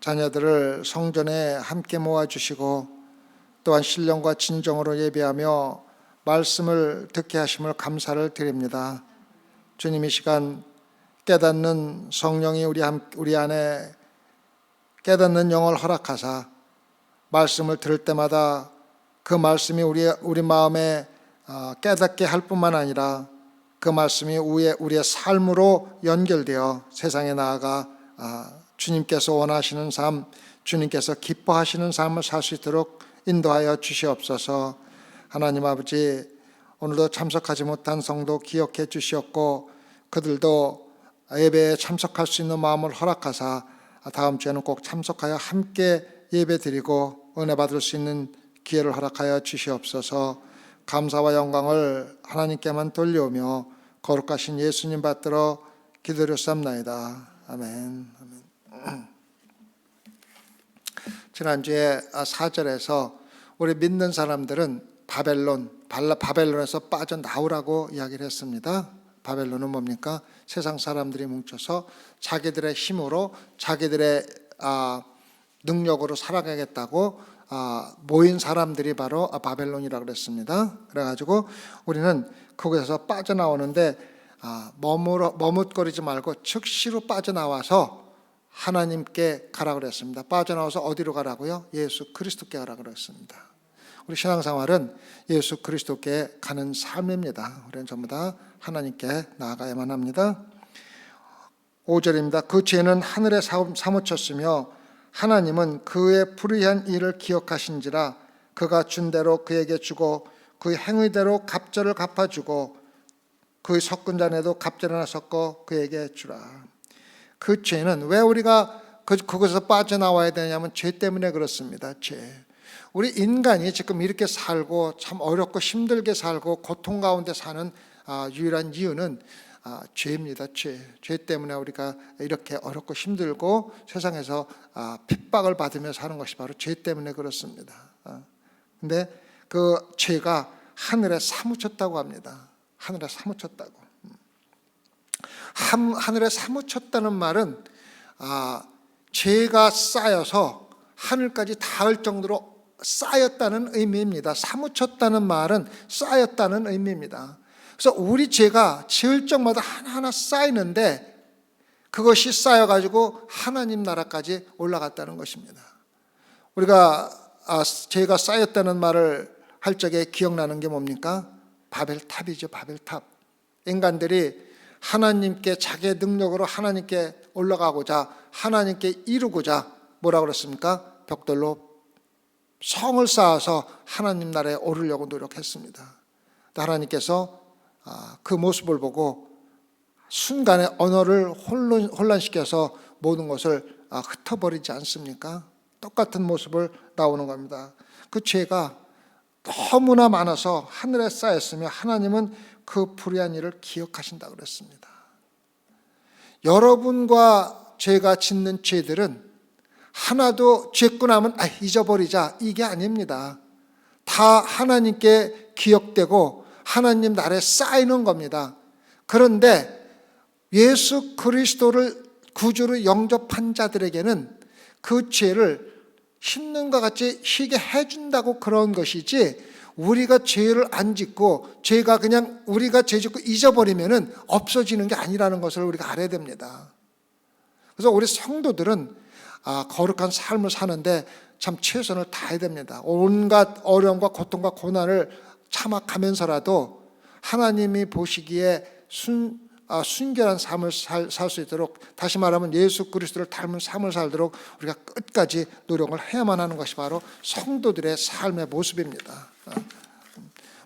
자녀들을 성전에 함께 모아주시고 또한 신령과 진정으로 예배하며 말씀을 듣게 하심을 감사를 드립니다. 주님, 이 시간 깨닫는 성령이 우리 안에 깨닫는 영을 허락하사 말씀을 들을 때마다 그 말씀이 우리 마음에 깨닫게 할 뿐만 아니라 그 말씀이 우리의 삶으로 연결되어 세상에 나아가 주님께서 원하시는 삶, 주님께서 기뻐하시는 삶을 살 수 있도록 인도하여 주시옵소서. 하나님 아버지, 오늘도 참석하지 못한 성도 기억해 주시옵고 그들도 예배에 참석할 수 있는 마음을 허락하사 다음 주에는 꼭 참석하여 함께 예배드리고 은혜 받을 수 있는 기회를 허락하여 주시옵소서. 감사와 영광을 하나님께만 돌려오며 거룩하신 예수님 받들어 기도드렸사옵나이다. 아멘. 지난주에 4절에서 우리 믿는 사람들은 바벨론에서 빠져나오라고 이야기를 했습니다. 바벨론은 뭡니까? 세상 사람들이 뭉쳐서 자기들의 힘으로 자기들의 능력으로 살아가겠다고 모인 사람들이 바로 바벨론이라고 그랬습니다. 그래가지고 우리는 거기서 빠져나오는데 머뭇거리지 말고 즉시로 빠져나와서 하나님께 가라고 그랬습니다. 빠져나와서 어디로 가라고요? 예수 그리스도께 가라고 그랬습니다. 우리 신앙생활은 예수 그리스도께 가는 삶입니다. 우리는 전부 다 하나님께 나아가야만 합니다. 5절입니다. 그 죄는 하늘에 사무쳤으며 하나님은 그의 불의한 일을 기억하신지라 그가 준 대로 그에게 주고 그의 행위대로 갑절을 갚아주고 그의 섞은 잔에도 갑절 하나 섞어 그에게 주라. 그 죄는 왜 우리가 그것에서 빠져나와야 되냐면 죄 때문에 그렇습니다. 죄. 우리 인간이 지금 이렇게 살고 참 어렵고 힘들게 살고 고통 가운데 사는 유일한 이유는 죄입니다. 죄 때문에 우리가 이렇게 어렵고 힘들고 세상에서 핍박을 받으며 사는 것이 바로 죄 때문에 그렇습니다. 근데 그 죄가 하늘에 사무쳤다고 합니다. 하늘에 사무쳤다고. 하늘에 사무쳤다는 말은 죄가 쌓여서 하늘까지 닿을 정도로 쌓였다는 의미입니다. 사무쳤다는 말은 쌓였다는 의미입니다. 그래서 우리 죄가 지을 적마다 하나하나 쌓이는데 그것이 쌓여가지고 하나님 나라까지 올라갔다는 것입니다. 우리가 죄가 쌓였다는 말을 할 적에 기억나는 게 뭡니까? 바벨탑이죠. 바벨탑. 인간들이 하나님께 자기의 능력으로 하나님께 올라가고자 하나님께 이루고자 뭐라고 그랬습니까? 벽돌로 성을 쌓아서 하나님 나라에 오르려고 노력했습니다. 하나님께서 그 모습을 보고 순간에 언어를 혼란시켜서 모든 것을 흩어버리지 않습니까? 똑같은 모습을 나오는 겁니다. 그 죄가 너무나 많아서 하늘에 쌓였으며 하나님은 그 불의한 일을 기억하신다고 그랬습니다. 여러분과 제가 짓는 죄들은 하나도 죄고 나면 잊어버리자 이게 아닙니다. 다 하나님께 기억되고 하나님 나라에 쌓이는 겁니다. 그런데 예수 그리스도를 구주로 영접한 자들에게는 그 죄를 씻는 것 같이 쉬게 해준다고 그런 것이지 우리가 죄를 안 짓고 죄가 그냥 우리가 죄 짓고 잊어버리면은 없어지는 게 아니라는 것을 우리가 알아야 됩니다. 그래서 우리 성도들은 거룩한 삶을 사는데 참 최선을 다해야 됩니다. 온갖 어려움과 고통과 고난을 참아가면서라도 하나님이 보시기에 순결한 삶을 살 수 있도록, 다시 말하면 예수 그리스도를 닮은 삶을 살도록 우리가 끝까지 노력을 해야만 하는 것이 바로 성도들의 삶의 모습입니다.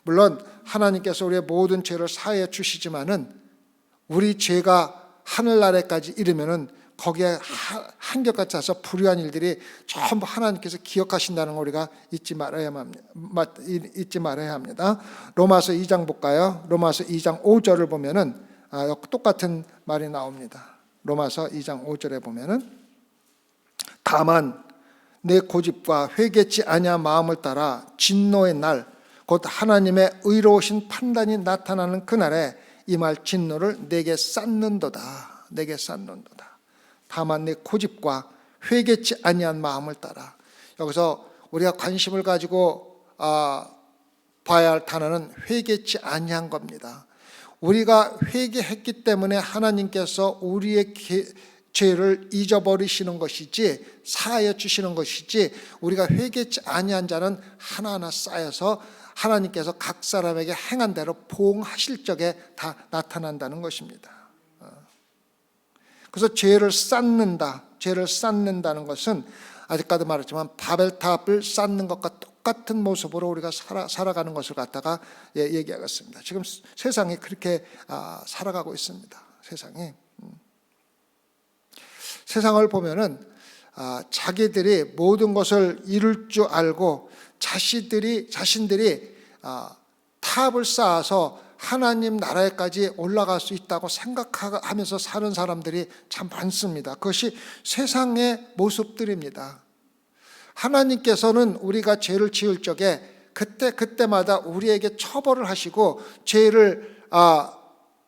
물론 하나님께서 우리의 모든 죄를 사해 주시지만은 우리 죄가 하늘나라까지 이르면은 거기에 한결같이 차서 불의한 일들이 전부 하나님께서 기억하신다는 걸 우리가 잊지 말아야 합니다. 로마서 2장 볼까요? 로마서 2장 5절을 보면은 똑같은 말이 나옵니다. 로마서 2장 5절에 보면은 다만 내 고집과 회개치 아니한 마음을 따라 진노의 날 곧 하나님의 의로우신 판단이 나타나는 그날에 이 말 진노를 내게 쌓는도다. 내게 쌓는도다. 다만 내 고집과 회개치 아니한 마음을 따라. 여기서 우리가 관심을 가지고 봐야 할 단어는 회개치 아니한 겁니다. 우리가 회개했기 때문에 하나님께서 우리의 죄를 잊어버리시는 것이지, 사하여 주시는 것이지, 우리가 회개치 아니한 자는 하나하나 쌓여서 하나님께서 각 사람에게 행한 대로 보응하실 적에 다 나타난다는 것입니다. 그래서 죄를 쌓는다는 것은 아직까지 말했지만 바벨탑을 쌓는 것과 똑같은 모습으로 우리가 살아가는 것을 갖다가 얘기하겠습니다. 지금 세상이 그렇게 살아가고 있습니다. 세상을 보면은 자기들이 모든 것을 이룰 줄 알고 자신들이 탑을 쌓아서 하나님 나라에까지 올라갈 수 있다고 생각하면서 사는 사람들이 참 많습니다. 그것이 세상의 모습들입니다. 하나님께서는 우리가 죄를 지을 적에 그때마다 우리에게 처벌을 하시고 죄를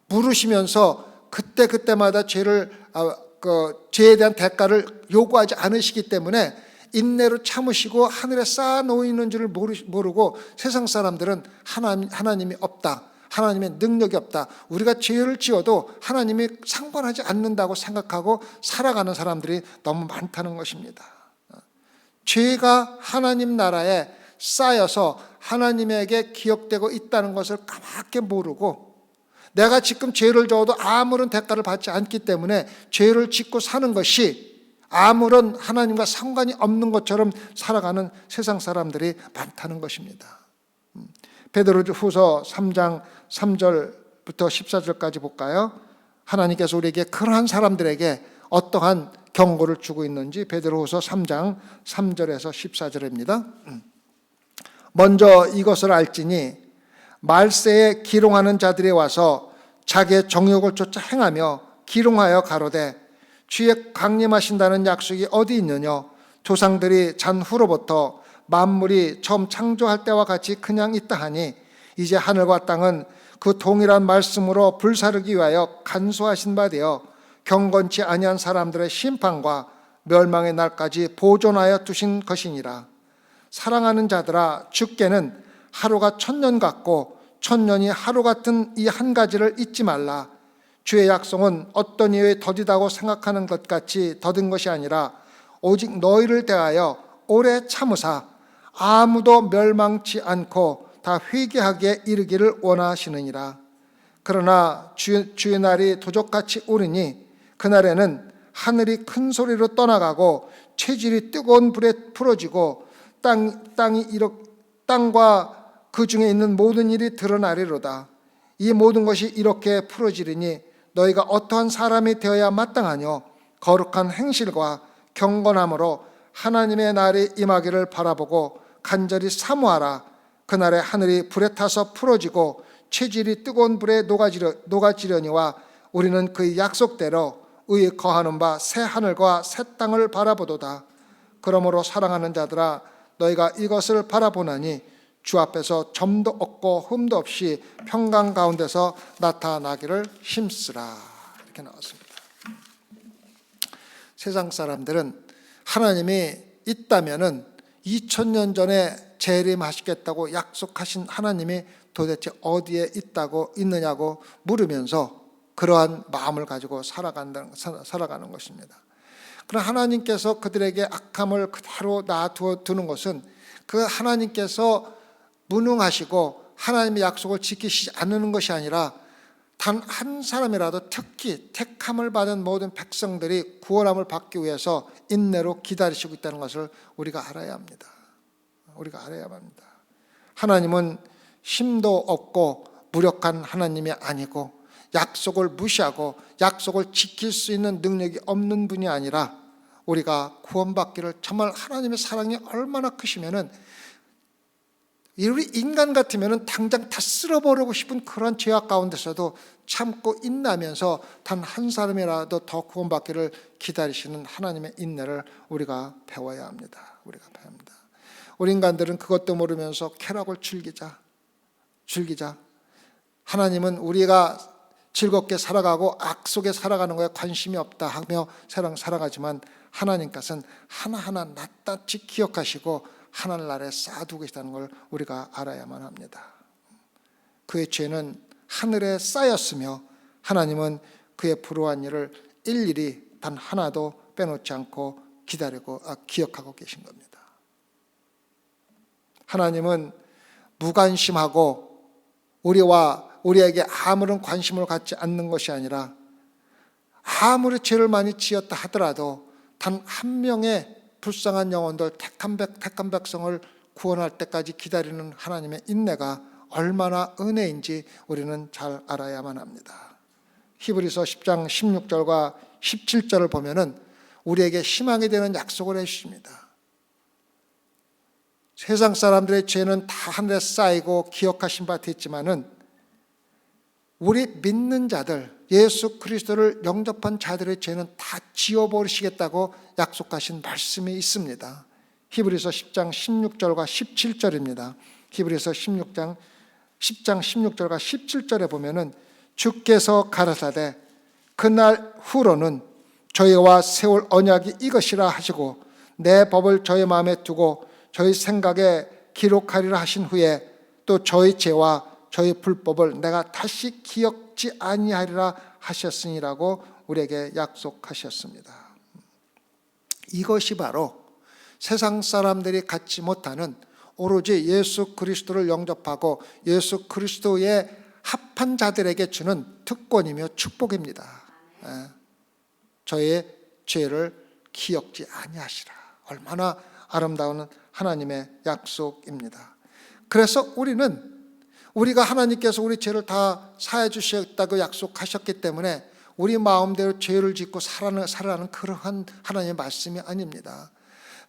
물으시면서 그때마다 죄에 대한 대가를 요구하지 않으시기 때문에 인내로 참으시고 하늘에 쌓아 놓이는 줄을 모르고 세상 사람들은 하나님이 없다, 하나님의 능력이 없다, 우리가 죄를 지어도 하나님이 상관하지 않는다고 생각하고 살아가는 사람들이 너무 많다는 것입니다. 죄가 하나님 나라에 쌓여서 하나님에게 기억되고 있다는 것을 까맣게 모르고, 내가 지금 죄를 져도 아무런 대가를 받지 않기 때문에 죄를 짓고 사는 것이 아무런 하나님과 상관이 없는 것처럼 살아가는 세상 사람들이 많다는 것입니다. 베드로후서 3장 3절부터 14절까지 볼까요? 하나님께서 우리에게 그러한 사람들에게 어떠한 경고를 주고 있는지 베드로후서 3장 3절에서 14절입니다. 먼저 이것을 알지니 말세에 기롱하는 자들이 와서 자기의 정욕을 쫓아 행하며 기롱하여 가로되 주의 강림하신다는 약속이 어디 있느냐? 조상들이 잔 후로부터 만물이 처음 창조할 때와 같이 그냥 있다 하니 이제 하늘과 땅은 그 동일한 말씀으로 불사르기 위하여 간소하신 바 되어 경건치 아니한 사람들의 심판과 멸망의 날까지 보존하여 두신 것이니라. 사랑하는 자들아, 주께는 하루가 1000년 같고 1000년이 하루 같은 이 한 가지를 잊지 말라. 주의 약속은 어떤 이에 더디다고 생각하는 것 같이 더딘 것이 아니라 오직 너희를 대하여 오래 참으사 아무도 멸망치 않고 다 회개하게 이르기를 원하시느니라. 그러나 주의 날이 도적같이 오르니 그날에는 하늘이 큰 소리로 떠나가고 체질이 뜨거운 불에 풀어지고 땅과 그 중에 있는 모든 일이 드러나리로다. 이 모든 것이 이렇게 풀어지리니 너희가 어떠한 사람이 되어야 마땅하뇨? 거룩한 행실과 경건함으로 하나님의 날이 임하기를 바라보고 간절히 사모하라. 그날에 하늘이 불에 타서 풀어지고 체질이 뜨거운 불에 녹아지려니와 우리는 그의 약속대로 의에 거하는 바 새 하늘과 새 땅을 바라보도다. 그러므로 사랑하는 자들아, 너희가 이것을 바라보나니 주 앞에서 점도 없고 흠도 없이 평강 가운데서 나타나기를 힘쓰라. 이렇게 나왔습니다. 세상 사람들은 하나님이 있다면은 2000년 전에 재림하시겠다고 약속하신 하나님이 도대체 어디에 있느냐고 물으면서 그러한 마음을 가지고 살아가는 것입니다. 그러나 하나님께서 그들에게 악함을 그대로 놔두는 것은 그 하나님께서 무능하시고 하나님의 약속을 지키시지 않는 것이 아니라 단 한 사람이라도 특히 택함을 받은 모든 백성들이 구원함을 받기 위해서 인내로 기다리시고 있다는 것을 우리가 알아야 합니다. 하나님은 힘도 없고 무력한 하나님이 아니고 약속을 무시하고 약속을 지킬 수 있는 능력이 없는 분이 아니라 우리가 구원받기를, 정말 하나님의 사랑이 얼마나 크시면은 우리 인간 같으면은 당장 다 쓸어버리고 싶은 그런 죄악 가운데서도 참고 인내하면서 단 한 사람이라도 더 구원받기를 기다리시는 하나님의 인내를 우리가 배워야 합니다. 우리 인간들은 그것도 모르면서 쾌락을 즐기자. 하나님은 우리가 즐겁게 살아가고 악 속에 살아가는 거에 관심이 없다 하며 살아가지만 하나님께서는 하나하나 낱낱이 기억하시고 하늘나라에 쌓아두고 계시다는 걸 우리가 알아야만 합니다. 그의 죄는 하늘에 쌓였으며 하나님은 그의 불우한 일을 일일이 단 하나도 빼놓지 않고 기억하고 계신 겁니다. 하나님은 무관심하고 우리에게 아무런 관심을 갖지 않는 것이 아니라 아무리 죄를 많이 지었다 하더라도 단 한 명의 불쌍한 영혼들 택한 백성을 구원할 때까지 기다리는 하나님의 인내가 얼마나 은혜인지 우리는 잘 알아야만 합니다. 히브리서 10장 16절과 17절을 보면은 우리에게 희망이 되는 약속을 해주십니다. 세상 사람들의 죄는 다 하늘에 쌓이고 기억하신 바 됐지만은 우리 믿는 자들, 예수 그리스도를 영접한 자들의 죄는 다 지워버리시겠다고 약속하신 말씀이 있습니다. 히브리서 10장 16절과 17절입니다. 히브리서 10장 16절과 17절에 보면은 주께서 가라사대 그날 후로는 저희와 세울 언약이 이것이라 하시고 내 법을 저희 마음에 두고 저희 생각에 기록하리라 하신 후에 또 저희 죄와 저희 불법을 내가 다시 기억지 아니하리라 하셨으니라고 우리에게 약속하셨습니다. 이것이 바로 세상 사람들이 갖지 못하는 오로지 예수 그리스도를 영접하고 예수 그리스도에 합한 자들에게 주는 특권이며 축복입니다. 저의 죄를 기억지 아니하시라. 얼마나 아름다운 하나님의 약속입니다. 그래서 우리가 하나님께서 우리 죄를 다 사해 주셨다고 약속하셨기 때문에 우리 마음대로 죄를 짓고 살아가는 그러한 하나님의 말씀이 아닙니다.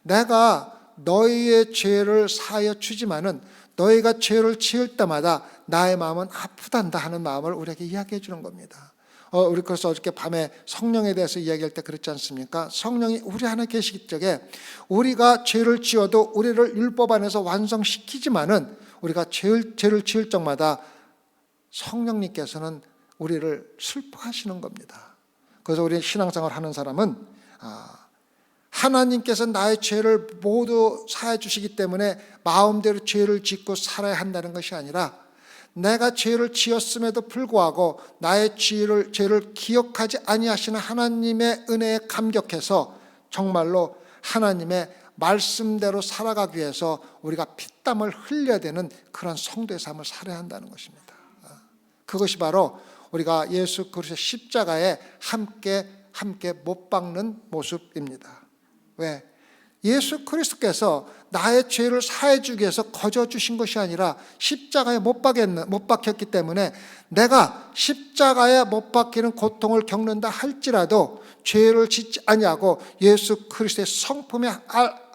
내가 너희의 죄를 사하여 주지만은 너희가 죄를 지을 때마다 나의 마음은 아프단다 하는 마음을 우리에게 이야기해 주는 겁니다. 우리 그래서 어저께 밤에 성령에 대해서 이야기할 때 그렇지 않습니까? 성령이 우리 안에 계시기 때문에 우리가 죄를 지어도 우리를 율법 안에서 완성시키지만은 우리가 죄를 지을 적마다 성령님께서는 우리를 슬퍼하시는 겁니다. 그래서 우리 신앙생활 하는 사람은 하나님께서 나의 죄를 모두 사해 주시기 때문에 마음대로 죄를 짓고 살아야 한다는 것이 아니라 내가 죄를 지었음에도 불구하고 나의 죄를 기억하지 아니하시는 하나님의 은혜에 감격해서 정말로 하나님의 말씀대로 살아가기 위해서 우리가 피땀을 흘려야 되는 그런 성도의 삶을 살아야 한다는 것입니다. 그것이 바로 우리가 예수 그리스도의 십자가에 함께 못 박는 모습입니다. 왜? 예수 그리스도께서 나의 죄를 사해 주기 위해서 거저 주신 것이 아니라 십자가에 못 박혔기 때문에 내가 십자가에 못 박히는 고통을 겪는다 할지라도 죄를 짓지 아니하고 예수 그리스도의 성품에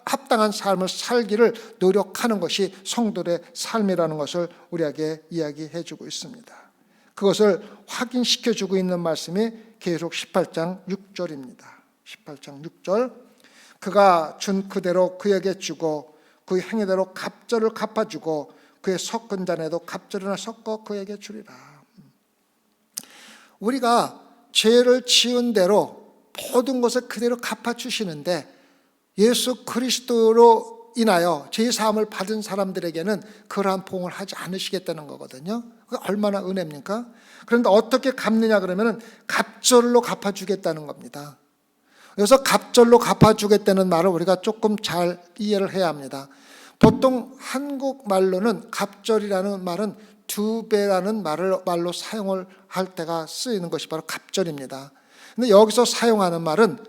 합당한 삶을 살기를 노력하는 것이 성도의 삶이라는 것을 우리에게 이야기해 주고 있습니다. 그것을 확인시켜 주고 있는 말씀이 계속 18장 6절입니다. 18장 6절 그가 준 그대로 그에게 주고 그 행위대로 갑절을 갚아주고 그의 섞은 잔에도 갑절이나 섞어 그에게 주리라. 우리가 죄를 지은 대로 모든 것을 그대로 갚아주시는데 예수 그리스도로 인하여 죄사함을 받은 사람들에게는 그러한 봉을 하지 않으시겠다는 거거든요. 그게 얼마나 은혜입니까? 그런데 어떻게 갚느냐 그러면 갑절로 갚아주겠다는 겁니다. 그래서 갑절로 갚아주겠다는 말을 우리가 조금 잘 이해를 해야 합니다. 보통 한국말로는 갑절이라는 말은 두 배라는 말로 사용을 할 때가 쓰이는 것이 바로 갑절입니다. 근데 여기서 사용하는 말은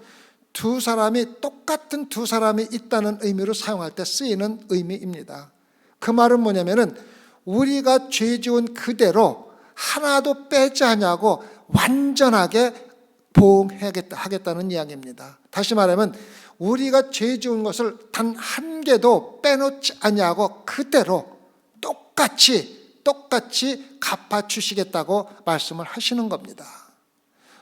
똑같은 두 사람이 있다는 의미로 사용할 때 쓰이는 의미입니다. 그 말은 뭐냐면은 우리가 죄 지은 그대로 하나도 빼지 않냐고 완전하게 보응하겠다는 이야기입니다. 다시 말하면 우리가 죄 지은 것을 단 한 개도 빼놓지 아니하고 그대로 똑같이 갚아주시겠다고 말씀을 하시는 겁니다.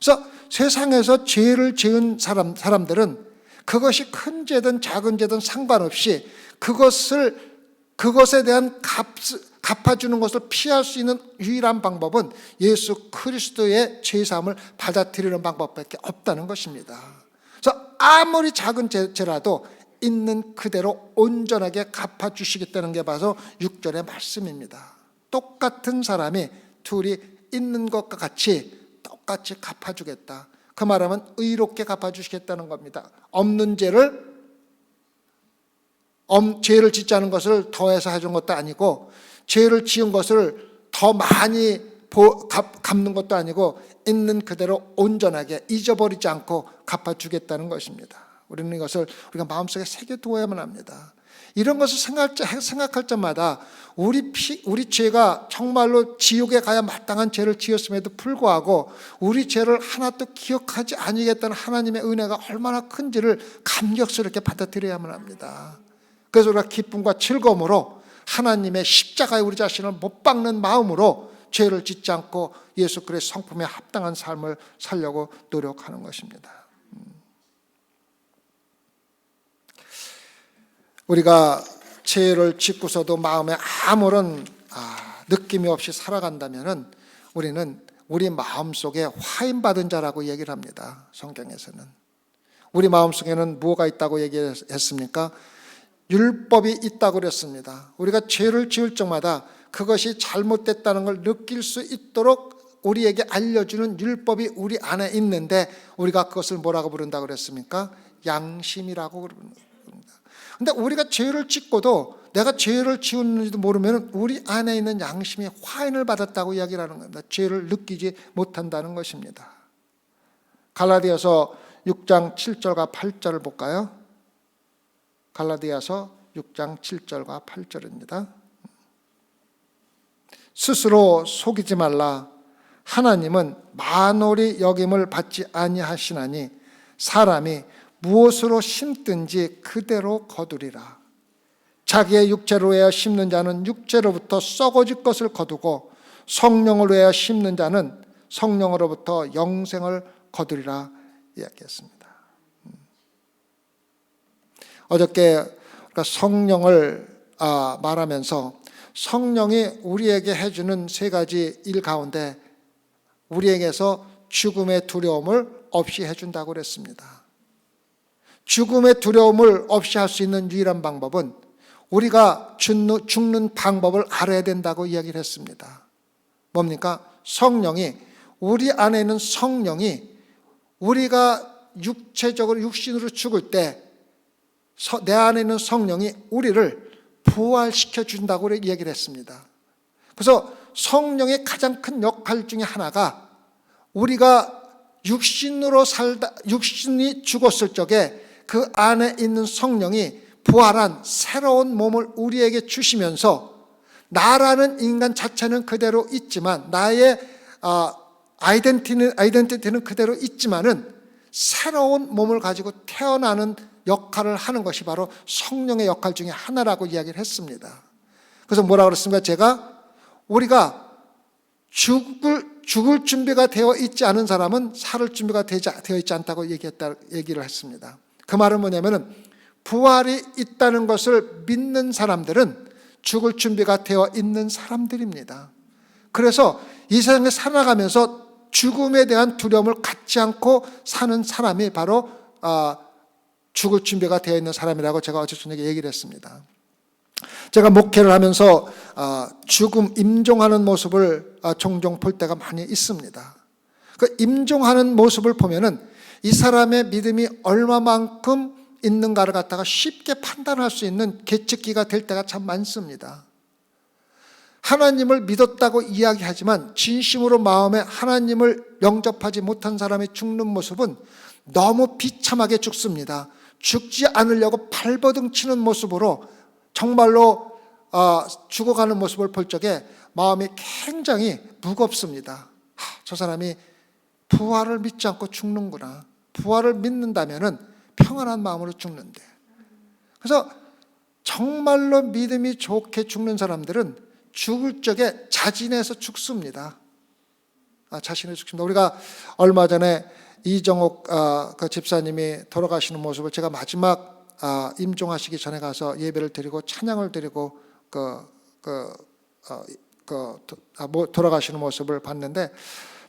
그래서 세상에서 죄를 지은 사람들은 그것이 큰 죄든 작은 죄든 상관없이 그것에 대한 갚아주는 것을 피할 수 있는 유일한 방법은 예수 그리스도의 죄사함을 받아들이는 방법밖에 없다는 것입니다. 그래서 아무리 작은 죄라도 있는 그대로 온전하게 갚아주시겠다는 게 바로 6절의 말씀입니다. 똑같은 사람이 둘이 있는 것과 같이 똑같이 갚아주겠다. 그 말하면 의롭게 갚아주시겠다는 겁니다. 없는 죄를 짓지 않은 것을 더해서 해준 것도 아니고, 죄를 지은 것을 더 많이 갚는 것도 아니고, 있는 그대로 온전하게 잊어버리지 않고 갚아주겠다는 것입니다. 우리는 이것을 우리가 마음속에 새겨두어야만 합니다. 이런 것을 생각할 때마다 우리 죄가 정말로 지옥에 가야 마땅한 죄를 지었음에도 불구하고 우리 죄를 하나도 기억하지 아니겠다는 하나님의 은혜가 얼마나 큰지를 감격스럽게 받아들여야만 합니다. 그래서 우리가 기쁨과 즐거움으로 하나님의 십자가에 우리 자신을 못 박는 마음으로 죄를 짓지 않고 예수 그리스도의 성품에 합당한 삶을 살려고 노력하는 것입니다. 우리가 죄를 짓고서도 마음에 아무런 느낌이 없이 살아간다면 우리는 우리 마음속에 화인받은 자라고 얘기를 합니다. 성경에서는. 우리 마음속에는 뭐가 있다고 얘기했습니까? 율법이 있다고 그랬습니다. 우리가 죄를 지을 적마다 그것이 잘못됐다는 걸 느낄 수 있도록 우리에게 알려주는 율법이 우리 안에 있는데, 우리가 그것을 뭐라고 부른다고 그랬습니까? 양심이라고 부릅니다. 근데 우리가 죄를 짓고도 내가 죄를 지었는지도 모르면 우리 안에 있는 양심이 화인을 받았다고 이야기를 하는 겁니다. 죄를 느끼지 못한다는 것입니다. 갈라디아서 6장 7절과 8절을 볼까요? 갈라디아서 6장 7절과 8절입니다. 스스로 속이지 말라. 하나님은 만홀히 여김을 받지 아니하시나니 사람이 무엇으로 심든지 그대로 거두리라. 자기의 육체로 하여 심는 자는 육체로부터 썩어질 것을 거두고 성령으로 하여 심는 자는 성령으로부터 영생을 거두리라 이야기했습니다. 어저께 성령을 말하면서 성령이 우리에게 해주는 세 가지 일 가운데 우리에게서 죽음의 두려움을 없이 해준다고 그랬습니다. 죽음의 두려움을 없이 할 수 있는 유일한 방법은 우리가 죽는 방법을 알아야 된다고 이야기를 했습니다. 뭡니까? 성령이, 우리 안에 있는 성령이 우리가 육체적으로 육신으로 죽을 때 내 안에 있는 성령이 우리를 부활시켜 준다고 이야기를 했습니다. 그래서 성령의 가장 큰 역할 중에 하나가 우리가 육신이 죽었을 적에 그 안에 있는 성령이 부활한 새로운 몸을 우리에게 주시면서 나라는 인간 자체는 그대로 있지만, 나의 아이덴티티는 그대로 있지만은 새로운 몸을 가지고 태어나는 역할을 하는 것이 바로 성령의 역할 중에 하나라고 이야기를 했습니다. 그래서 뭐라고 그랬습니까? 우리가 죽을 준비가 되어 있지 않은 사람은 살 준비가 되어 있지 않다고 얘기를 했습니다. 그 말은 뭐냐면은 부활이 있다는 것을 믿는 사람들은 죽을 준비가 되어 있는 사람들입니다. 그래서 이 세상에 살아가면서 죽음에 대한 두려움을 갖지 않고 사는 사람이 바로 죽을 준비가 되어 있는 사람이라고 제가 어제 저녁에 얘기를 했습니다. 제가 목회를 하면서 죽음 임종하는 모습을 종종 볼 때가 많이 있습니다. 그 임종하는 모습을 보면은 이 사람의 믿음이 얼마만큼 있는가를 갖다가 쉽게 판단할 수 있는 계측기가 될 때가 참 많습니다. 하나님을 믿었다고 이야기하지만 진심으로 마음에 하나님을 영접하지 못한 사람이 죽는 모습은 너무 비참하게 죽습니다. 죽지 않으려고 발버둥 치는 모습으로 정말로 죽어가는 모습을 볼 적에 마음이 굉장히 무겁습니다. 저 사람이 부활을 믿지 않고 죽는구나. 부활을 믿는다면은 평안한 마음으로 죽는데. 그래서 정말로 믿음이 좋게 죽는 사람들은 죽을 적에 자진해서 죽습니다. 자신을 죽습니다. 우리가 얼마 전에 이정옥 그 집사님이 돌아가시는 모습을 제가 마지막 임종하시기 전에 가서 예배를 드리고 찬양을 드리고 돌아가시는 모습을 봤는데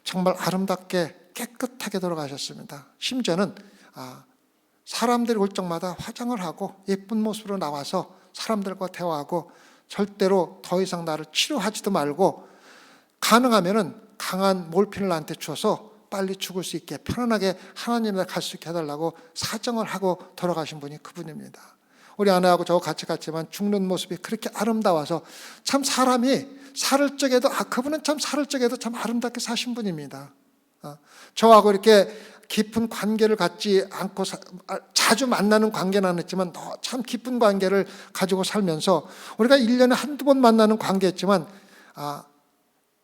정말 아름답게 깨끗하게 돌아가셨습니다. 심지어는 사람들이 올 적마다 화장을 하고 예쁜 모습으로 나와서 사람들과 대화하고 절대로 더 이상 나를 치료하지도 말고 가능하면은 강한 몰핀을 나한테 줘서 빨리 죽을 수 있게 편안하게 하나님에 갈 수 있게 해달라고 사정을 하고 돌아가신 분이 그분입니다. 우리 아내하고 저 같이 갔지만 죽는 모습이 그렇게 아름다워서 참 사람이 살을 적에도 그분은 참 살을 적에도 참 아름답게 사신 분입니다. 저하고 이렇게 깊은 관계를 갖지 않고 자주 만나는 관계는 아니었지만 참 깊은 관계를 가지고 살면서 우리가 1년에 한두 번 만나는 관계였지만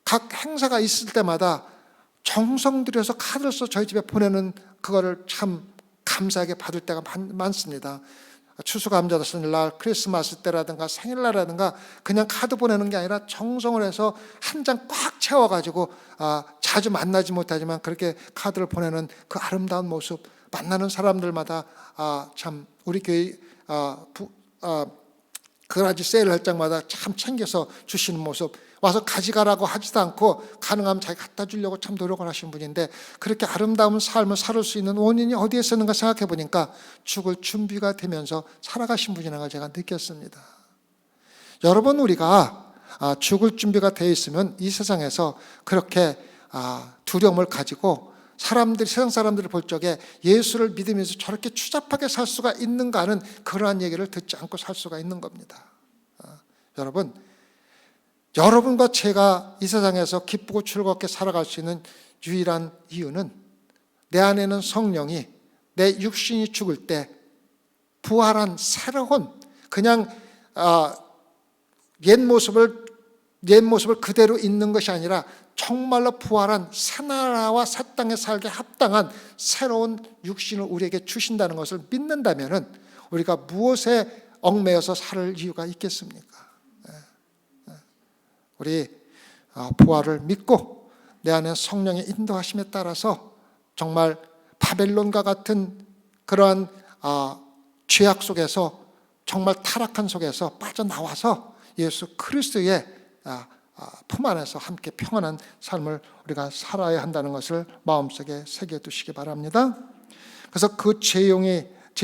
각 행사가 있을 때마다 정성 들여서 카드를 써 저희 집에 보내는 그거를 참 감사하게 받을 때가 많습니다. 추수감사절 생일날, 크리스마스 때라든가 생일날이라든가 그냥 카드 보내는 게 아니라 정성을 해서 한 장 꽉 채워가지고 자주 만나지 못하지만 그렇게 카드를 보내는 그 아름다운 모습, 만나는 사람들마다 참 우리 교회 그라지 세일 할 때마다 참 챙겨서 주시는 모습, 와서 가져가라고 하지도 않고 가능하면 자기 갖다 주려고 참 노력을 하신 분인데 그렇게 아름다운 삶을 살을 수 있는 원인이 어디에 있었는가 생각해 보니까 죽을 준비가 되면서 살아가신 분이라는 걸 제가 느꼈습니다. 여러분, 우리가 죽을 준비가 되어 있으면 이 세상에서 그렇게 두려움을 가지고 세상 사람들을 볼 적에 예수를 믿으면서 저렇게 추잡하게 살 수가 있는가 하는 그러한 얘기를 듣지 않고 살 수가 있는 겁니다. 여러분과 제가 이 세상에서 기쁘고 즐겁게 살아갈 수 있는 유일한 이유는 내 안에는 성령이, 내 육신이 죽을 때 부활한 새로운 그냥 옛 모습을 그대로 있는 것이 아니라 정말로 부활한 새나라와 새 땅에 살게 합당한 새로운 육신을 우리에게 주신다는 것을 믿는다면 우리가 무엇에 얽매여서 살 이유가 있겠습니까? 우리 부활을 믿고 내 안에 성령의 인도하심에 따라서 정말 바벨론과 같은 그러한 죄악 속에서 정말 타락한 속에서 빠져나와서 예수 그리스도의 품 안에서 함께 평안한 삶을 우리가 살아야 한다는 것을 마음속에 새겨두시기 바랍니다. 그래서 그 죄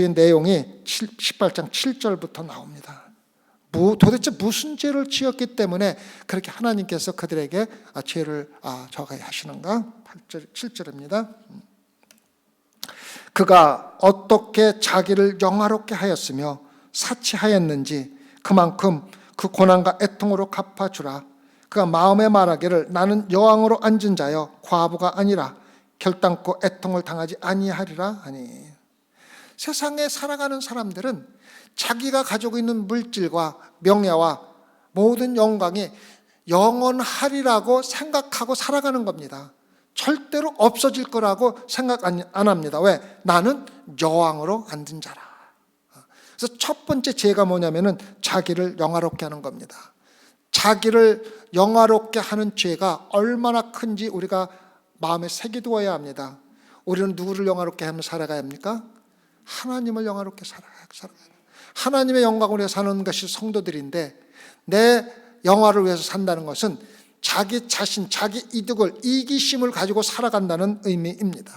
내용이 18장 7절부터 나옵니다. 도대체 무슨 죄를 지었기 때문에 그렇게 하나님께서 그들에게 죄를 저하게 하시는가? 8절, 7절입니다. 그가 어떻게 자기를 영화롭게 하였으며 사치하였는지 그만큼 그 고난과 애통으로 갚아주라. 그가 마음에 말하기를 나는 여왕으로 앉은 자여 과부가 아니라 결단코 애통을 당하지 아니하리라 하니. 세상에 살아가는 사람들은 자기가 가지고 있는 물질과 명예와 모든 영광이 영원하리라고 생각하고 살아가는 겁니다. 절대로 없어질 거라고 생각 안 합니다. 왜? 나는 여왕으로 앉은 자라. 그래서 첫 번째 죄가 뭐냐면은 자기를 영화롭게 하는 겁니다. 자기를 영화롭게 하는 죄가 얼마나 큰지 우리가 마음에 새겨두어야 합니다. 우리는 누구를 영화롭게 하며 살아가야 합니까? 하나님을 영화롭게 살아가야 합니다. 하나님의 영광을 위해 사는 것이 성도들인데 내 영화를 위해서 산다는 것은 자기 자신, 자기 이득을, 이기심을 가지고 살아간다는 의미입니다.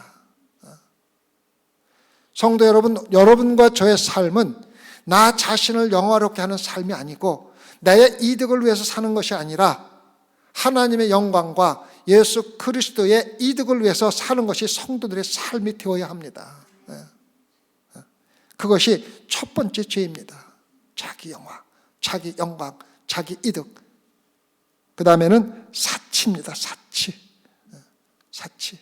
성도 여러분, 여러분과 저의 삶은 나 자신을 영화롭게 하는 삶이 아니고 나의 이득을 위해서 사는 것이 아니라 하나님의 영광과 예수 그리스도의 이득을 위해서 사는 것이 성도들의 삶이 되어야 합니다. 그것이 첫 번째 죄입니다. 자기 영화, 자기 영광, 자기 이득. 그 다음에는 사치입니다. 사치.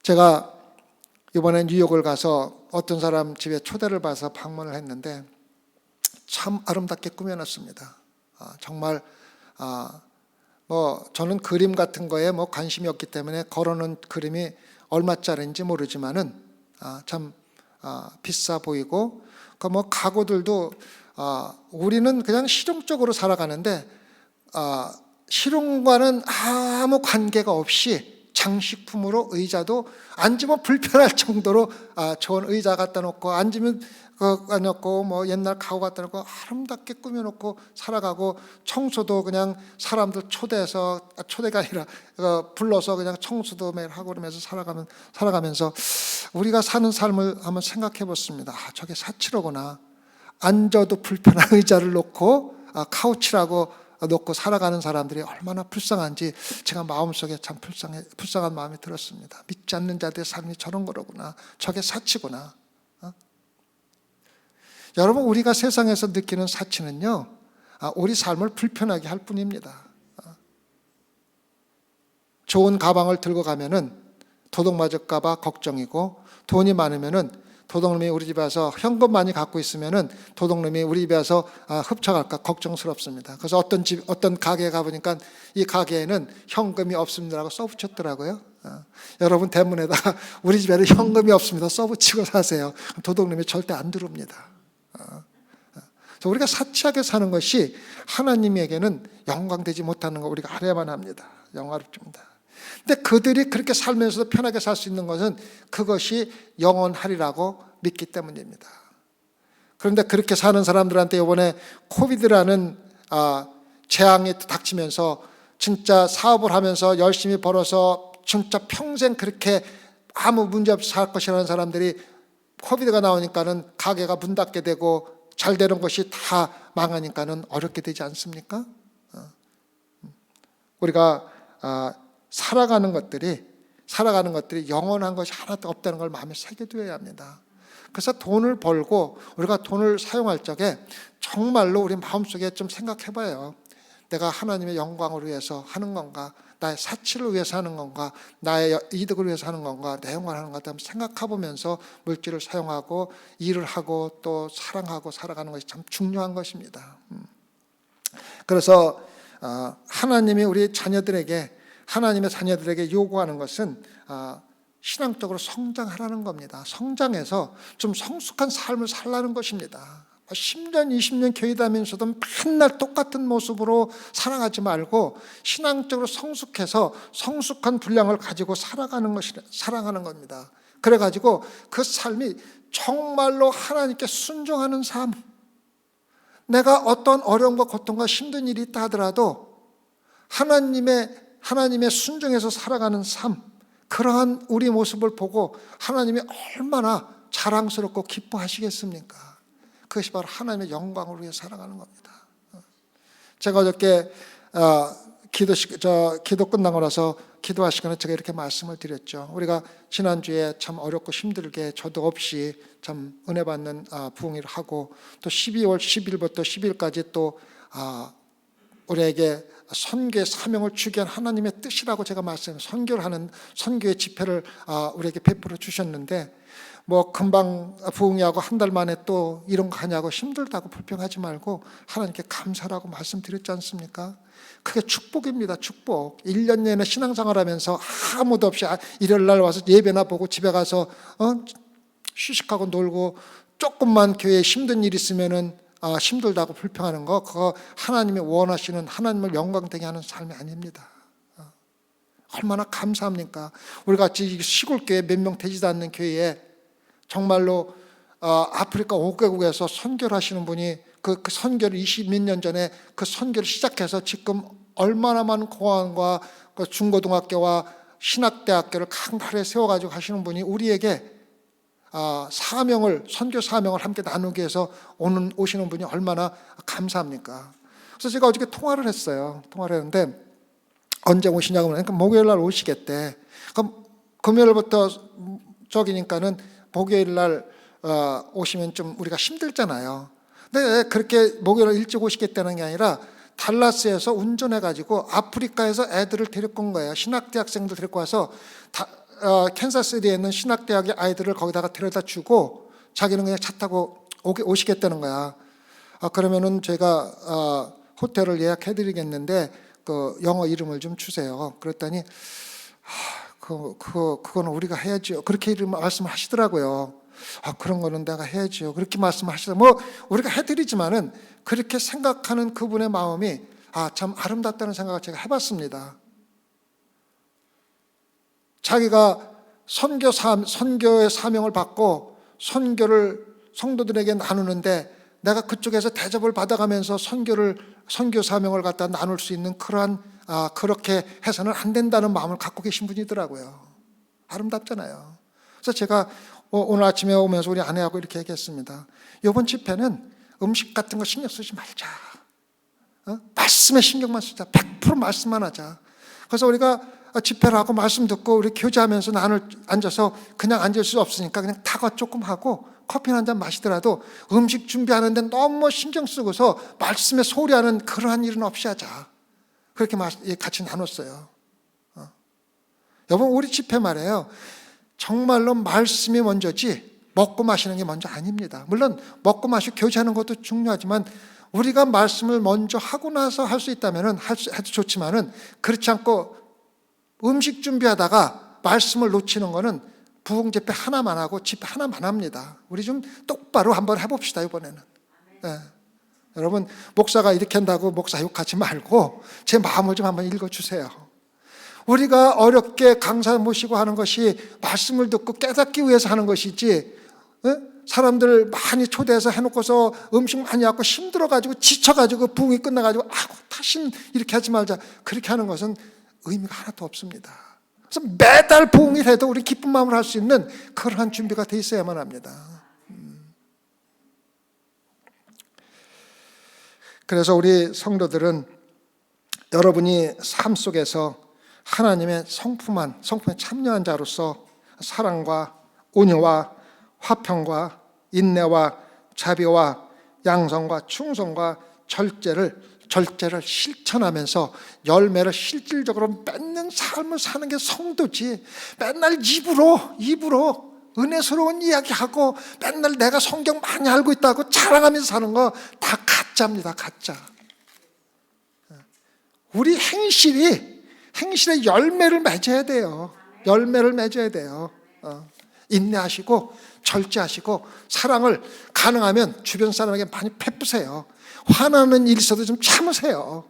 제가 이번에 뉴욕을 가서 어떤 사람 집에 초대를 받아서 방문을 했는데 참 아름답게 꾸며놨습니다. 정말 저는 그림 같은 거에 관심이 없기 때문에 걸어놓은 그림이 얼마짜리인지 모르지만은 참 비싸 보이고 그 가구들도 우리는 그냥 실용적으로 살아가는데 실용과는 아무 관계가 없이 장식품으로 의자도 앉으면 불편할 정도로 좋은 의자 갖다 놓고 앉으면 놓고 뭐 옛날 가구 갖다 놓고 아름답게 꾸며놓고 살아가고, 청소도 그냥 사람들 초대해서, 초대가 아니라 불러서 그냥 청소도 매일 하고 그러면서 살아가면서 우리가 사는 삶을 한번 생각해 봤습니다. 저게 사치로구나. 앉아도 불편한 의자를 놓고 카우치라고 놓고 살아가는 사람들이 얼마나 불쌍한지 제가 마음속에 참 불쌍한 마음이 들었습니다. 믿지 않는 자들의 삶이 저런 거로구나. 저게 사치구나. 여러분, 우리가 세상에서 느끼는 사치는요, 우리 삶을 불편하게 할 뿐입니다. 좋은 가방을 들고 가면은 도둑 맞을까 봐 걱정이고, 돈이 많으면은 도둑놈이 우리 집에 와서, 현금 많이 갖고 있으면은 도둑놈이 우리 집에 와서 훔쳐갈까 걱정스럽습니다. 그래서 어떤 가게에 가보니까 이 가게에는 현금이 없습니다라고 써붙였더라고요. 여러분, 대문에다가 우리 집에는 현금이 없습니다 써붙이고 사세요. 도둑놈이 절대 안 들어옵니다. 그래서 우리가 사치하게 사는 것이 하나님에게는 영광되지 못하는 거 우리가 알아야만 합니다. 영화롭습니다. 근데 그들이 그렇게 살면서도 편하게 살 수 있는 것은 그것이 영원하리라고 믿기 때문입니다. 그런데 그렇게 사는 사람들한테 이번에 코비드라는 재앙이 닥치면서 진짜 사업을 하면서 열심히 벌어서 진짜 평생 그렇게 아무 문제 없이 살 것이라는 사람들이 코비드가 나오니까는 가게가 문 닫게 되고 잘 되는 것이 다 망하니까는 어렵게 되지 않습니까? 우리가 살아가는 것들이 영원한 것이 하나도 없다는 걸 마음에 새겨두어야 합니다. 그래서 돈을 벌고 우리가 돈을 사용할 적에 정말로 우리 마음속에 좀 생각해봐요. 내가 하나님의 영광을 위해서 하는 건가? 나의 사치를 위해서 하는 건가? 나의 이득을 위해서 하는 건가? 내 영광을 하는 건가? 생각해보면서 물질을 사용하고 일을 하고 또 사랑하고 살아가는 것이 참 중요한 것입니다. 그래서 하나님이 하나님의 자녀들에게 요구하는 것은 신앙적으로 성장하라는 겁니다. 성장해서 좀 성숙한 삶을 살라는 것입니다. 10년, 20년 교회 다니면서도 맨날 똑같은 모습으로 살아가지 말고 신앙적으로 성숙해서 성숙한 분량을 가지고 살아가는 겁니다. 그래가지고 그 삶이 정말로 하나님께 순종하는 삶, 내가 어떤 어려움과 고통과 힘든 일이 있다 하더라도 하나님의 순종해서 살아가는 삶, 그러한 우리 모습을 보고 하나님이 얼마나 자랑스럽고 기뻐하시겠습니까? 그것이 바로 하나님의 영광을 위해 살아가는 겁니다. 제가 어저께 기도 끝나고 나서 기도할 시간에 제가 이렇게 말씀을 드렸죠. 우리가 지난주에 참 어렵고 힘들게 저도 없이 참 은혜 받는 부흥회를 하고, 또 12월 10일부터 10일까지 또 우리에게 선교의 사명을 주게 한 하나님의 뜻이라고 제가 선교를 하는 선교의 집회를 우리에게 베풀어 주셨는데, 뭐 금방 부흥회하고 한 달 만에 또 이런 거 하냐고 힘들다고 불평하지 말고 하나님께 감사라고 말씀드렸지 않습니까? 그게 축복입니다. 축복. 1년 내내 신앙생활 하면서 아무도 없이 일요일 날 와서 예배나 보고 집에 가서 휴식하고 놀고, 조금만 교회에 힘든 일 있으면은 힘들다고 불평하는 거, 그거 하나님이 원하시는, 하나님을 영광되게 하는 삶이 아닙니다. 얼마나 감사합니까? 우리 같이 시골교회 몇 명 되지도 않는 교회에 정말로 아프리카 5개국에서 선교를 하시는 분이 그 선교를 20몇 년 전에 그 선교를 시작해서 지금 얼마나 많은 공항과 그 중고등학교와 신학대학교를 강달에 세워가지고 하시는 분이 우리에게 선교 사명을 함께 나누기 위해서 오시는 분이 얼마나 감사합니까? 그래서 제가 어저께 통화를 했는데 언제 오시냐고 그러니까 목요일 날 오시겠대. 그럼 금요일부터 저기니까는 목요일 날 오시면 좀 우리가 힘들잖아요. 근데 그렇게 목요일 날 일찍 오시겠다는 게 아니라 달라스에서 운전해가지고 아프리카에서 애들을 데리고 온 거예요. 신학대학생들 데리고 와서 캔사스시티에 있는 신학대학의 아이들을 거기다가 데려다 주고 자기는 그냥 차 타고 오시겠다는 거야. 그러면은 제가 호텔을 예약해드리겠는데 그 영어 이름을 좀 주세요. 그랬더니 그거는 우리가 해야죠. 그렇게 말씀하시더라고요. 그런 거는 내가 해야죠. 그렇게 말씀하시더라고요. 우리가 해드리지만은 그렇게 생각하는 그분의 마음이 참 아름답다는 생각을 제가 해봤습니다. 자기가 선교의 사명을 받고 선교를 성도들에게 나누는데 내가 그쪽에서 대접을 받아가면서 선교 사명을 갖다 나눌 수 있는 그렇게 해서는 안 된다는 마음을 갖고 계신 분이더라고요. 아름답잖아요. 그래서 제가 오늘 아침에 오면서 우리 아내하고 이렇게 얘기했습니다. 이번 집회는 음식 같은 거 신경 쓰지 말자. 말씀에 신경만 쓰자. 100% 말씀만 하자. 그래서 우리가 집회를 하고 말씀 듣고 우리 교제하면서 앉아서 그냥 앉을 수 없으니까 그냥 다과 조금 하고 커피 한 잔 마시더라도 음식 준비하는데 너무 신경 쓰고서 말씀에 소홀히하는 그러한 일은 없이 하자. 그렇게 같이 나눴어요. 여러분, 우리 집회 말이에요. 정말로 말씀이 먼저지 먹고 마시는 게 먼저 아닙니다. 물론 먹고 마시고 교제하는 것도 중요하지만 우리가 말씀을 먼저 하고 나서 할 수 있다면 해도 좋지만은 그렇지 않고 음식 준비하다가 말씀을 놓치는 거는 부흥집회 하나만 하고 집회 하나만 합니다. 우리 좀 똑바로 한번 해봅시다, 이번에는. 네. 여러분, 목사가 이렇게 한다고 목사 욕하지 말고 제 마음을 좀 한번 읽어주세요. 우리가 어렵게 강사 모시고 하는 것이 말씀을 듣고 깨닫기 위해서 하는 것이지, 사람들 많이 초대해서 해놓고서 음식 많이 갖고 힘들어가지고 지쳐가지고 부흥이 끝나가지고 다신 이렇게 하지 말자, 그렇게 하는 것은 의미가 하나도 없습니다. 그래서 매달 부흥이 돼도 우리 기쁜 마음으로 할 수 있는 그러한 준비가 돼 있어야만 합니다. 그래서 우리 성도들은 여러분이 삶 속에서 하나님의 성품에 참여한 자로서 사랑과 온유와 화평과 인내와 자비와 양성과 충성과 절제를 실천하면서 열매를 실질적으로 맺는 삶을 사는 게 성도지, 맨날 입으로 은혜스러운 이야기하고 맨날 내가 성경 많이 알고 있다고 자랑하면서 사는 거 다 가짜입니다. 가짜. 우리 행실에 열매를 맺어야 돼요. 열매를 맺어야 돼요. 인내하시고 절제하시고 사랑을 가능하면 주변 사람에게 많이 베푸세요. 화나는 일 있어도 좀 참으세요.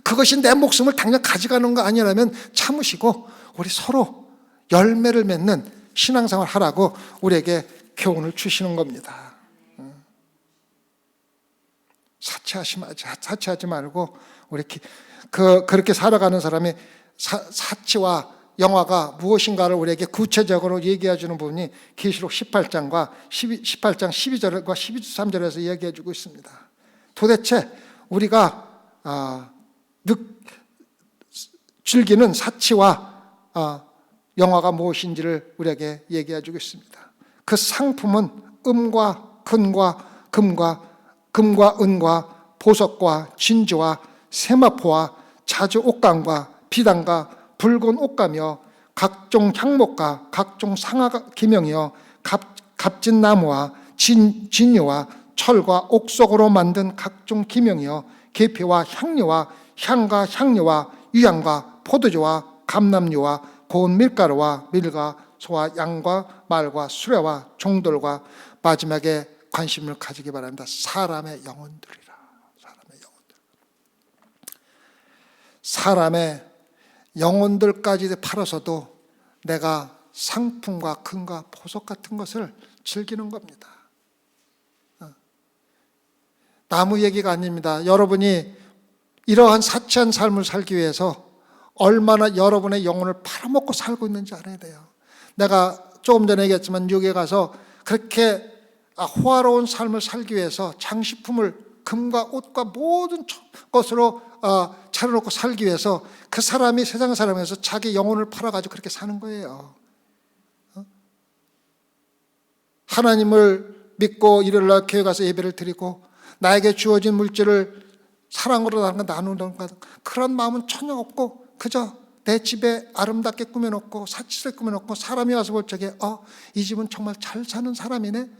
그것이 내 목숨을 당장 가져가는 거 아니라면 참으시고 우리 서로 열매를 맺는 신앙생활 하라고 우리에게 교훈을 주시는 겁니다. 사치하지 말고 우리 그렇게 살아가는 사람이 사치와 영화가 무엇인가를 우리에게 구체적으로 얘기해 주는 부분이 계시록 18장 12절과 13절에서 얘기해 주고 있습니다. 도대체 우리가 즐기는 사치와 영화가 무엇인지를 우리에게 얘기해 주고 있습니다. 그 상품은 금과 은과 보석과 진주와 세마포와 자주 옷감과 비단과 붉은 옷가며 각종 향목과 각종 상아 기명이요 값진 나무와 진유와 철과 옥석으로 만든 각종 기명이요 계피와 향료와 향과 향료와 유향과 포도주와 감람류와 고운 밀가루와 밀과 소와 양과 말과 수레와 종들과 마지막에 관심을 가지기 바랍니다. 사람의 영혼들이라. 사람의 영혼들까지 팔아서도 내가 상품과 금과 보석 같은 것을 즐기는 겁니다. 나무 얘기가 아닙니다. 여러분이 이러한 사치한 삶을 살기 위해서 얼마나 여러분의 영혼을 팔아먹고 살고 있는지 알아야 돼요. 내가 조금 전에 얘기했지만 뉴욕에 가서 그렇게 호화로운 삶을 살기 위해서 장식품을 금과 옷과 모든 것으로 차려놓고 살기 위해서 그 사람이 세상 사람에서 자기 영혼을 팔아가지고 그렇게 사는 거예요. 하나님을 믿고 일요일날 교회 가서 예배를 드리고 나에게 주어진 물질을 사랑으로 나누는 것, 그런 마음은 전혀 없고 그저 내 집에 아름답게 꾸며놓고 사치스럽게 꾸며놓고 사람이 와서 볼 적에 이 집은 정말 잘 사는 사람이네,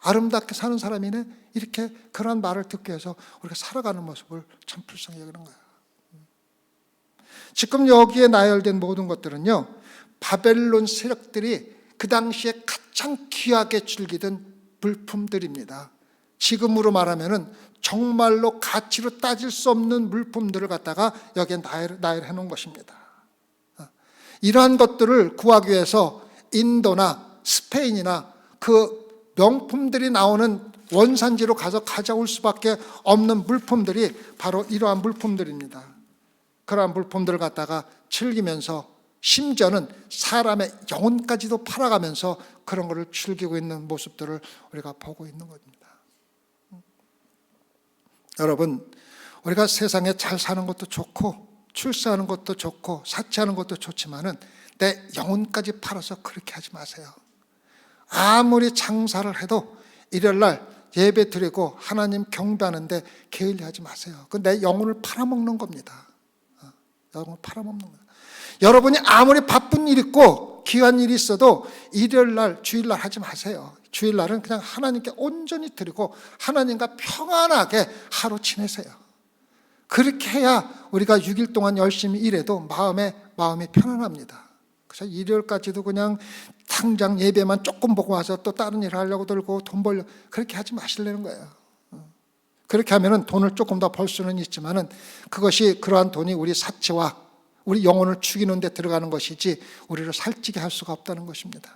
아름답게 사는 사람이네, 이렇게 그런 말을 듣게 해서 우리가 살아가는 모습을 참 불쌍히 여기는 거예요. 지금 여기에 나열된 모든 것들은요, 바벨론 세력들이 그 당시에 가장 귀하게 즐기던 물품들입니다. 지금으로 말하면은 정말로 가치로 따질 수 없는 물품들을 갖다가 여기에 나열해 놓은 것입니다. 이러한 것들을 구하기 위해서 인도나 스페인이나 그 명품들이 나오는 원산지로 가서 가져올 수밖에 없는 물품들이 바로 이러한 물품들입니다. 그러한 물품들을 갖다가 즐기면서 심지어는 사람의 영혼까지도 팔아가면서 그런 것을 즐기고 있는 모습들을 우리가 보고 있는 겁니다. 여러분, 우리가 세상에 잘 사는 것도 좋고 출세하는 것도 좋고 사치하는 것도 좋지만은 내 영혼까지 팔아서 그렇게 하지 마세요. 아무리 장사를 해도 일요일날 예배 드리고 하나님 경배하는데 게을리하지 마세요. 그 내 영혼을 팔아먹는 겁니다. 영혼을 팔아먹는 거예요. 여러분이 아무리 바쁜 일 있고 귀한 일이 있어도 일요일날 주일날 하지 마세요. 주일날은 그냥 하나님께 온전히 드리고 하나님과 평안하게 하루 지내세요. 그렇게 해야 우리가 6일 동안 열심히 일해도 마음이 편안합니다. 그래서 일요일까지도 그냥 당장 예배만 조금 보고 와서 또 다른 일을 하려고 들고 돈 벌려 그렇게 하지 마시려는 거예요. 그렇게 하면은 돈을 조금 더 벌 수는 있지만은 그것이 그러한 돈이 우리 사치와 우리 영혼을 죽이는 데 들어가는 것이지 우리를 살찌게 할 수가 없다는 것입니다.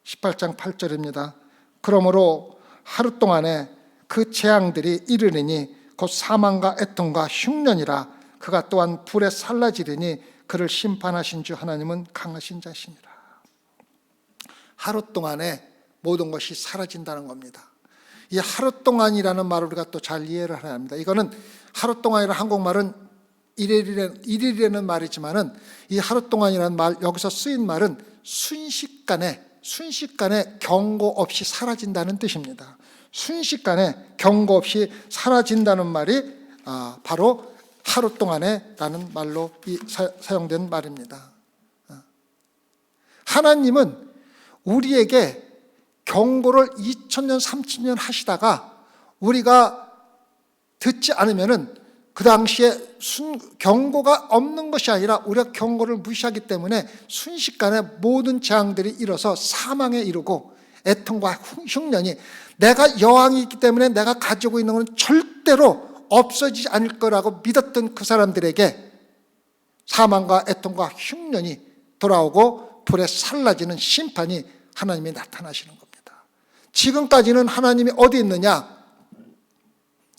18장 8절입니다. 그러므로 하루 동안에 그 재앙들이 이르리니 곧 사망과 애통과 흉년이라 그가 또한 불에 살라지리니 그를 심판하신 주 하나님은 강하신 자시니라. 하루 동안에 모든 것이 사라진다는 겁니다. 이 하루 동안이라는 말을 우리가 또 잘 이해를 해야 합니다. 이거는 하루 동안이라는 한국말은 일일이라는 말이지만은 이 하루 동안이라는 말, 여기서 쓰인 말은 순식간에 경고 없이 사라진다는 뜻입니다. 순식간에 경고 없이 사라진다는 말이 바로 하루 동안에 라는 말로 사용된 말입니다. 하나님은 우리에게 경고를 2000년, 3000년 하시다가 우리가 듣지 않으면은 그 당시에 경고가 없는 것이 아니라 우리가 경고를 무시하기 때문에 순식간에 모든 재앙들이 일어서 사망에 이르고 애통과 흉년이 내가 여왕이 있기 때문에 내가 가지고 있는 것은 절대로 없어지지 않을 거라고 믿었던 그 사람들에게 사망과 애통과 흉년이 돌아오고 불에 살라지는 심판이 하나님이 나타나시는 겁니다. 지금까지는 하나님이 어디 있느냐?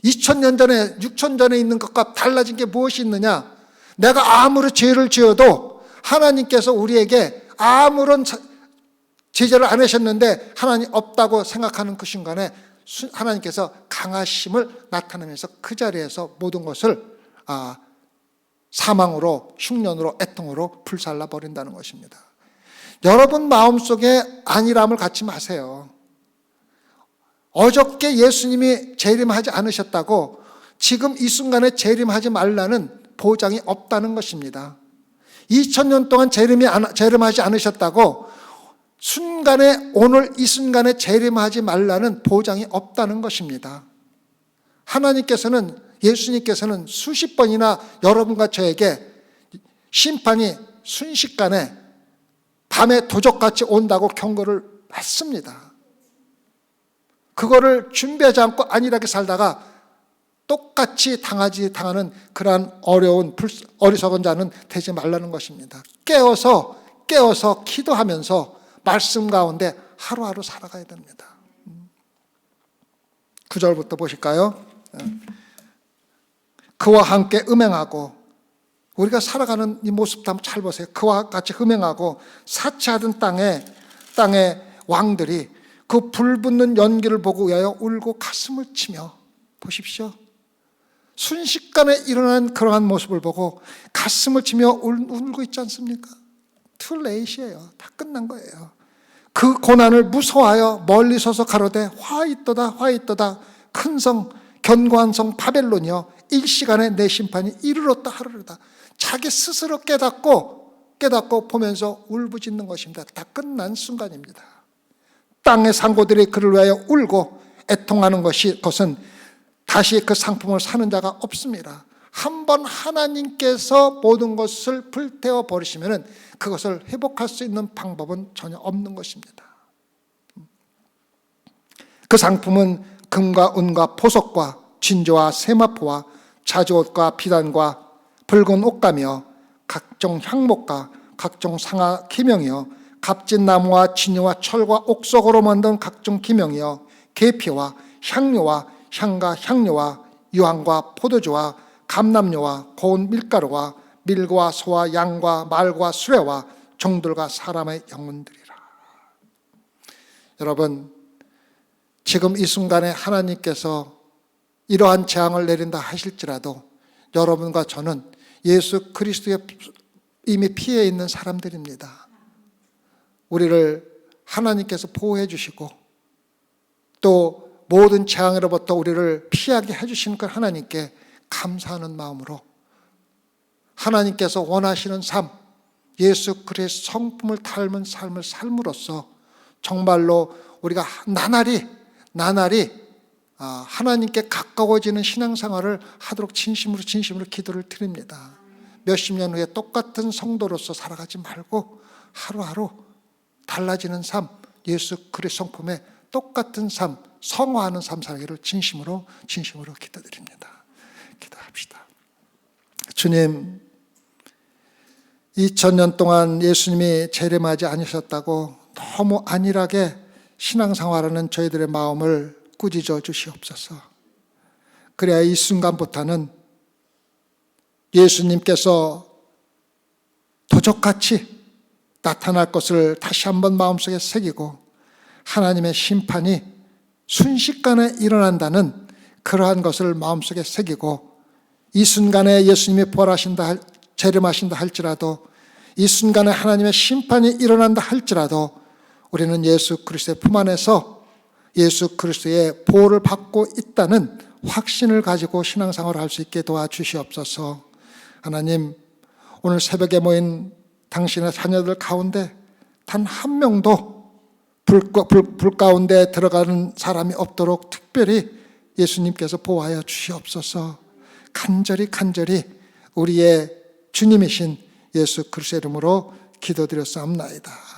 2000년 전에 6000년 전에 있는 것과 달라진 게 무엇이 있느냐? 내가 아무리 죄를 지어도 하나님께서 우리에게 아무런 제재를 안 하셨는데 하나님 없다고 생각하는 그 순간에 하나님께서 강하심을 나타내면서 그 자리에서 모든 것을 사망으로 흉년으로 애통으로 불살라 버린다는 것입니다. 여러분 마음속에 안일함을 갖지 마세요. 어저께 예수님이 재림하지 않으셨다고 지금 이 순간에 재림하지 말라는 보장이 없다는 것입니다. 2000년 동안 재림하지 않으셨다고 순간에 오늘 이 순간에 재림하지 말라는 보장이 없다는 것입니다. 하나님께서는 예수님께서는 수십 번이나 여러분과 저에게 심판이 순식간에 밤에 도적같이 온다고 경고를 했습니다. 그거를 준비하지 않고 안일하게 살다가 똑같이 당하는 그러한 어리석은 자는 되지 말라는 것입니다. 깨어서 기도하면서 말씀 가운데 하루하루 살아가야 됩니다. 9절부터 보실까요? 그와 함께 음행하고 우리가 살아가는 이 모습도 한번 잘 보세요. 그와 같이 음행하고 사치하던 땅의 왕들이 그 불붙는 연기를 보고 위하여 울고 가슴을 치며 보십시오. 순식간에 일어난 그러한 모습을 보고 가슴을 치며 울고 있지 않습니까? too late이에요. 다 끝난 거예요. 그 고난을 무서워하여 멀리 서서 가로되 화이또다 큰 성 견고한 성 바벨론이여 일시간에 내 심판이 이르렀다 하르르다. 자기 스스로 깨닫고 보면서 울부짖는 것입니다. 다 끝난 순간입니다. 땅의 상고들이 그를 위하여 울고 애통하는 것은 다시 그 상품을 사는 자가 없습니다. 한번 하나님께서 모든 것을 불태워 버리시면 그것을 회복할 수 있는 방법은 전혀 없는 것입니다. 그 상품은 금과 은과 보석과 진주와 세마포와 자주옷과 비단과 붉은 옷가며 각종 향목과 각종 상아 기명이요 값진 나무와 진유와 철과 옥석으로 만든 각종 기명이요 계피와 향료와 향과 향료와 유황과 포도주와 감람료와 고운 밀가루와 밀과 소와 양과 말과 수레와 종들과 사람의 영혼들이라. 여러분, 지금 이 순간에 하나님께서 이러한 재앙을 내린다 하실지라도 여러분과 저는 예수 그리스도의 이미 피해 있는 사람들입니다. 우리를 하나님께서 보호해 주시고 또 모든 재앙으로부터 우리를 피하게 해주시는 그 하나님께 감사하는 마음으로 하나님께서 원하시는 삶, 예수 그리스도의 성품을 닮은 삶을 삶으로써 정말로 우리가 나날이 하나님께 가까워지는 신앙생활을 하도록 진심으로 기도를 드립니다. 몇십 년 후에 똑같은 성도로서 살아가지 말고 하루하루 달라지는 삶, 예수 그리스도 성품에 똑같은 삶, 성화하는 삶 살기를 진심으로 기도드립니다. 기도합시다. 주님, 2000년 동안 예수님이 재림하지 않으셨다고 너무 안일하게 신앙생활하는 저희들의 마음을 꾸짖어 주시옵소서. 그래야 이 순간부터는 예수님께서 도적같이 나타날 것을 다시 한번 마음속에 새기고 하나님의 심판이 순식간에 일어난다는 그러한 것을 마음속에 새기고 이 순간에 예수님이 부활하신다, 재림하신다 할지라도 이 순간에 하나님의 심판이 일어난다 할지라도 우리는 예수 그리스도의 품 안에서 예수 그리스도의 보호를 받고 있다는 확신을 가지고 신앙생활을 할 수 있게 도와주시옵소서. 하나님, 오늘 새벽에 모인 당신의 자녀들 가운데 단 한 명도 불 가운데 들어가는 사람이 없도록 특별히 예수님께서 보호하여 주시옵소서. 간절히 우리의 주님이신 예수 그리스도의 이름으로 기도드렸사옵나이다.